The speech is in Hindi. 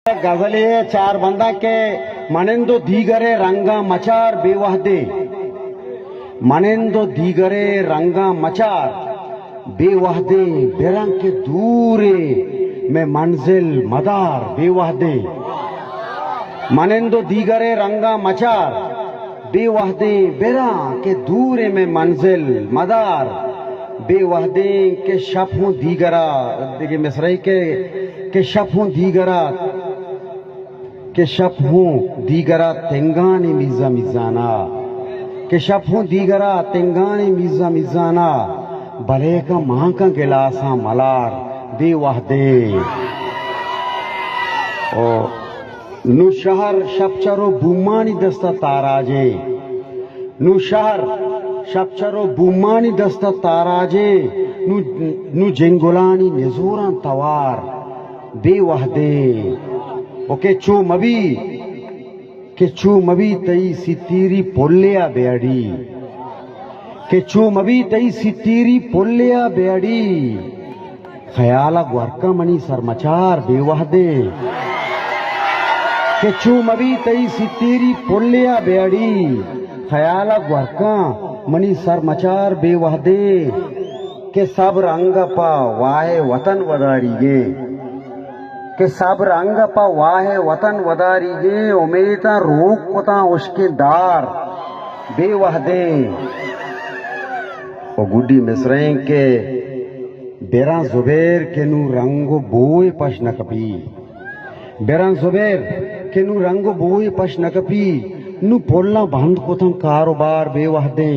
गजले चार बंदा के मनेंदो दीगरे रंगा मचार बेवहदे मनेंदो दीगरे रंगा मचार बेवहदे बेरंग के दूरे में मंजिल मदार बेवहदे मनेंदो दीगरे रंगा मचार बेवहदे बेरा के दूरे में मंजिल मदार बेवहदे के शफों दीगरा देखिए मिसराई के शफों दीगरा के शफों दीगरा तेंगानी मिज़ा मिज़ाना के शफों दीगरा तेंगानी मिज़ा मिज़ाना भले का मां का गिलासा मलार बेवहदे ओ नु शहर शपचरो बुमानी दस्ता ताराजे नु शहर शपचरो बुमानी दस्ता ताराजे नु जेंगुलानी निजोरा तवार बेवहदे ओके चू मबी तई सितीरी पोलिया बेड़ी के चू मबी तई सितीरी पोलिया बेड़ी ख्याला ग्वारका मनी सरमचार बेवहदे के चू मबी तई सितीरी पोलिया बेड़ी ख्याला ग्वारका मनी सरमचार बेवहदे के सब रंग पा वाहे वतन वदारीगे के सब रंग पा वाहे वतन वदारीगे उमेता रोक कोता उसके दार बेवहदे ओ गुड्डी मिसरें के बेरा जुबेर के नु रंगो बोए पश न कपी बेरा जुबेर के नु रंगो बोए पश न कपी नु पोलना बंद कोता कारोबार बेवहदे